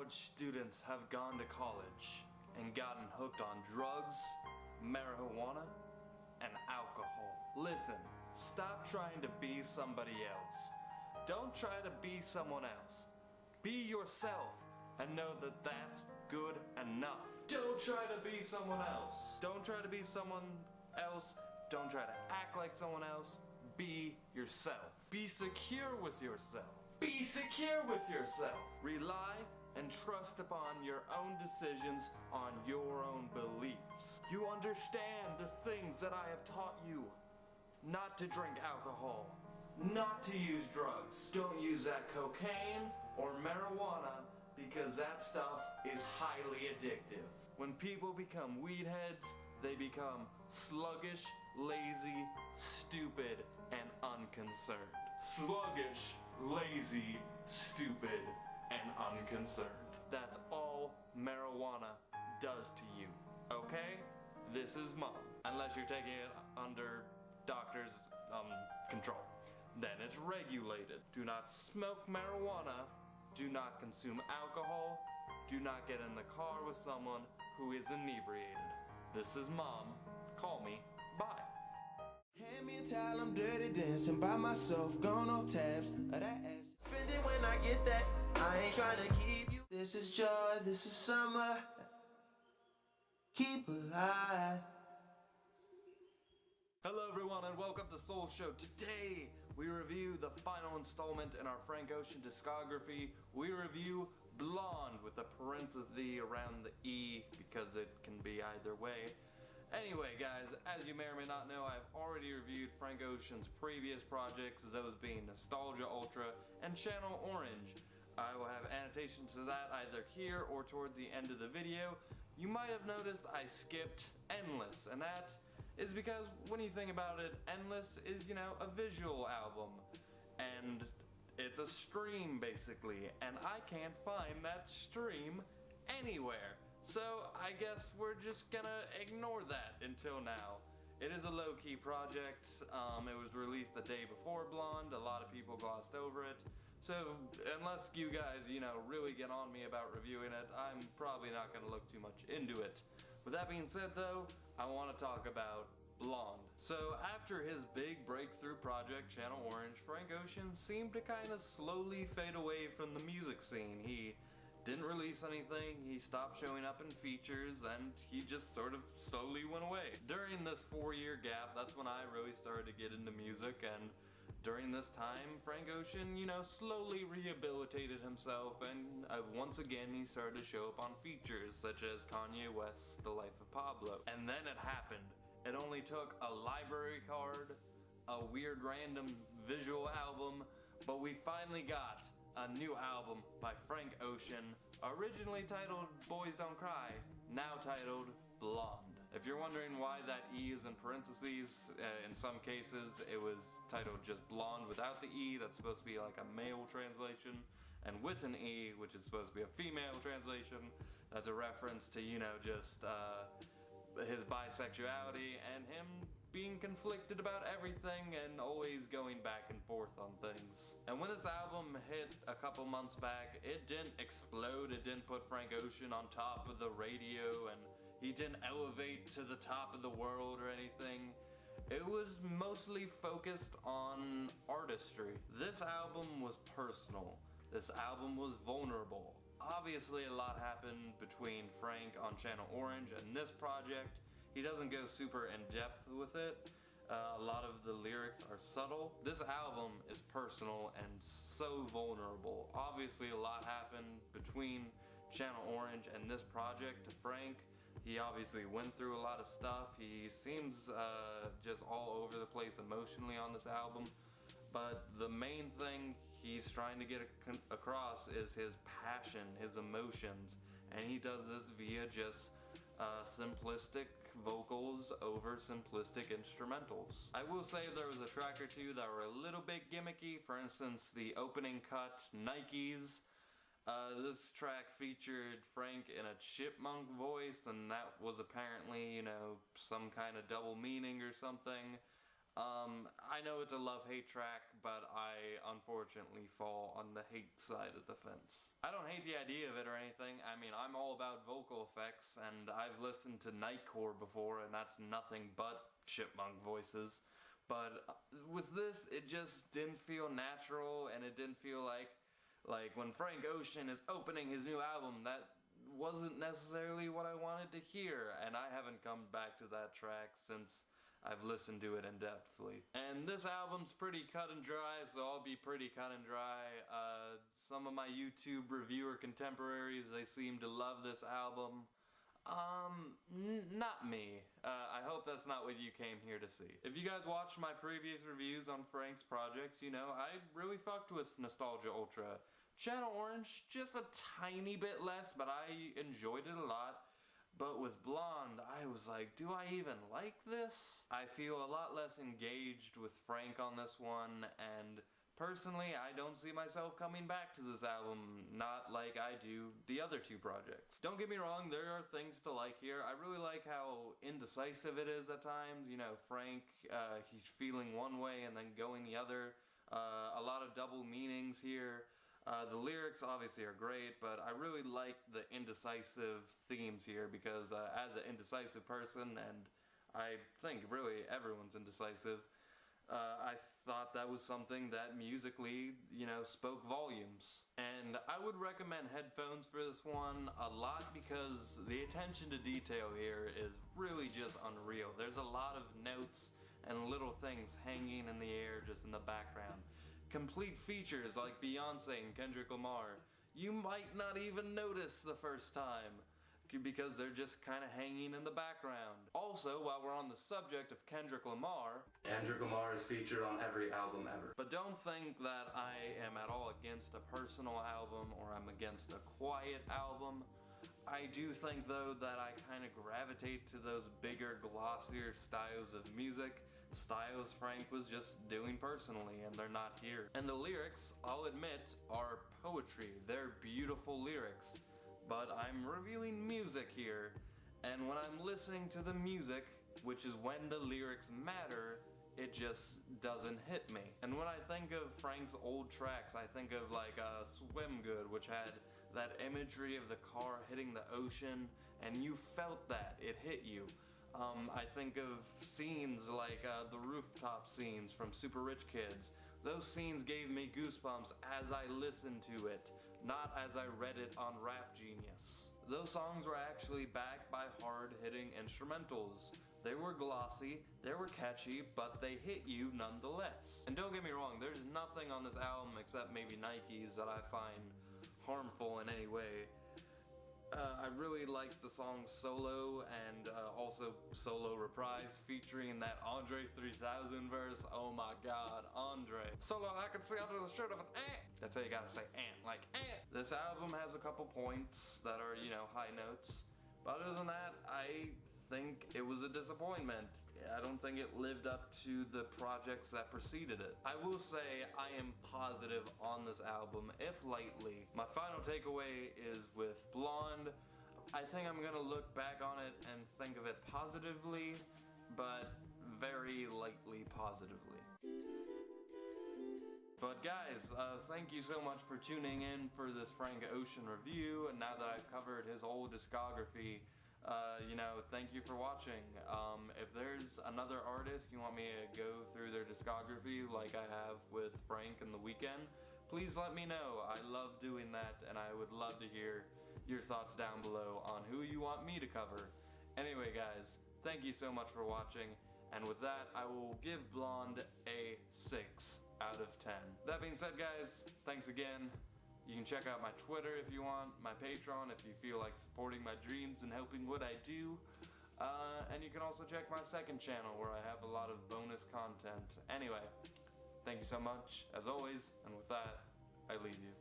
college students have gone to college and gotten hooked on drugs, marijuana, and alcohol. Listen, stop trying to be somebody else. Don't try to be someone else. Be yourself and know that that's good enough. Don't try to be someone else. Don't try to be someone else. Don't try to act like someone else. Be yourself. Be secure with yourself. Be secure with yourself. Rely and trust upon your own decisions, on your own beliefs. You understand the things that I have taught you. Not to drink alcohol. Not to use drugs. Don't use that cocaine or marijuana because that stuff is highly addictive. When people become weed heads, they become sluggish, lazy, stupid, and unconcerned. Sluggish, lazy, stupid, and unconcerned. That's all marijuana does to you. Okay? This is Mom. Unless you're taking it under doctor's control. Then it's regulated. Do not smoke marijuana. Do not consume alcohol. Do not get in the car with someone who is inebriated. This is Mom. Call me. Bye. Hand me a towel, I'm dirty dancing by myself, gone off tabs of that ass. Spend it when I get that, I ain't trying to keep you. This is joy, this is summer. Keep alive. Hello everyone and welcome to Solshow. Today we review the final installment in our Frank Ocean discography. We review Blond with a parenthesis around the E because it can be either way. Anyway guys, as you may or may not know, I've already reviewed Frank Ocean's previous projects, those being Nostalgia Ultra and Channel Orange. I will have annotations to that either here or towards the end of the video. You might have noticed I skipped Endless, and that is because when you think about it, Endless is, you know, a visual album. And it's a stream basically, and I can't find that stream anywhere. So I guess we're just gonna ignore that until now. It is a low-key project. It was released the day before Blonde. A lot of people glossed over it. So unless you guys, you know, really get on me about reviewing it, I'm probably not gonna look too much into it. With that being said though, I want to talk about Blonde. So after his big breakthrough project, Channel Orange, Frank Ocean seemed to kind of slowly fade away from the music scene. He didn't release anything, he stopped showing up in features, and he just sort of slowly went away. During this 4-year gap, that's when I really started to get into music, and during this time, Frank Ocean, you know, slowly rehabilitated himself, and once again he started to show up on features, such as Kanye West's The Life of Pablo. And then it happened. It only took a library card, a weird random visual album, but we finally got a new album by Frank Ocean, originally titled Boys Don't Cry, now titled Blonde. If you're wondering why that E is in parentheses, in some cases it was titled just Blonde without the E, that's supposed to be like a male translation, and with an E, which is supposed to be a female translation, that's a reference to, you know, just his bisexuality and him being conflicted about everything and always going back and forth on things. And when this album hit a couple months back, it didn't explode, it didn't put Frank Ocean on top of the radio, and he didn't elevate to the top of the world or anything. It was mostly focused on artistry. This album was personal. This album was vulnerable. Obviously a lot happened between Frank on Channel Orange and this project. He doesn't go super in depth with it. A lot of the lyrics are subtle. This album is personal and so vulnerable. Obviously a lot happened between Channel Orange and this project to Frank. He obviously went through a lot of stuff. He seems just all over the place emotionally on this album. But the main thing he's trying to get across is his passion, his emotions, and he does this via just simplistic vocals over simplistic instrumentals. I will say there was a track or two that were a little bit gimmicky. For instance, the opening cut, Nikes. This track featured Frank in a chipmunk voice, and that was apparently, you know, some kind of double meaning or something. I know it's a love-hate track, but I unfortunately fall on the hate side of the fence. I don't hate the idea of it or anything. I mean, I'm all about vocal effects, and I've listened to Nightcore before, and that's nothing but chipmunk voices. But with this, it just didn't feel natural, and it didn't feel like when Frank Ocean is opening his new album, that wasn't necessarily what I wanted to hear, and I haven't come back to that track since I've listened to it in-depthly. And this album's pretty cut and dry, so I'll be pretty cut and dry. Some of my YouTube reviewer contemporaries, they seem to love this album. Not me. I hope that's not what you came here to see. If you guys watched my previous reviews on Frank's projects, you know, I really fucked with Nostalgia Ultra. Channel Orange, just a tiny bit less, but I enjoyed it a lot. But with Blond, I was like, do I even like this? I feel a lot less engaged with Frank on this one, and personally, I don't see myself coming back to this album, not like I do the other two projects. Don't get me wrong, there are things to like here. I really like how indecisive it is at times. You know, Frank, he's feeling one way and then going the other. A lot of double meanings here. The lyrics obviously are great, but I really like the indecisive themes here because as an indecisive person, and I think really everyone's indecisive, I thought that was something that musically, you know, spoke volumes. And I would recommend headphones for this one a lot because the attention to detail here is really just unreal. There's a lot of notes and little things hanging in the air just in the background. Complete features like Beyonce and Kendrick Lamar, you might not even notice the first time because they're just kind of hanging in the background. Also, while we're on the subject of Kendrick Lamar is featured on every album ever. But don't think that I am at all against a personal album or I'm against a quiet album. I do think though that I kind of gravitate to those bigger, glossier styles of music. Styles Frank was just doing personally, and they're not here. And the lyrics, I'll admit, are poetry. They're beautiful lyrics. But I'm reviewing music here, and when I'm listening to the music, which is when the lyrics matter, it just doesn't hit me. And when I think of Frank's old tracks, I think of like Swim Good, which had that imagery of the car hitting the ocean, and you felt that, it hit you. I think of scenes like the rooftop scenes from Super Rich Kids. Those scenes gave me goosebumps as I listened to it, not as I read it on Rap Genius. Those songs were actually backed by hard-hitting instrumentals. They were glossy, they were catchy, but they hit you nonetheless. And don't get me wrong, there's nothing on this album except maybe Nikes that I find harmful in any way. I really liked the song Solo and also Solo Reprise featuring that Andre 3000 verse. Oh my god, Andre. Solo, I can see under the shirt of an ant. That's how you gotta say ant, like ant. This album has a couple points that are, you know, high notes. But other than that, I think it was a disappointment. I don't think it lived up to the projects that preceded it. I will say I am positive on this album, if lightly. My final takeaway is with Blonde. I think I'm gonna look back on it and think of it positively, but very lightly positively. But guys, thank you so much for tuning in for this Frank Ocean review, and now that I've covered his whole discography, you know, thank you for watching. If there's another artist you want me to go through their discography like I have with Frank and The Weeknd, please let me know. I love doing that, and I would love to hear your thoughts down below on who you want me to cover. Anyway guys, thank you so much for watching, and with that, I will give Blonde a 6 out of 10. That being said guys, thanks again. You can check out my Twitter if you want, my Patreon if you feel like supporting my dreams and helping what I do. And you can also check my second channel where I have a lot of bonus content. Anyway, thank you so much, as always, and with that, I leave you.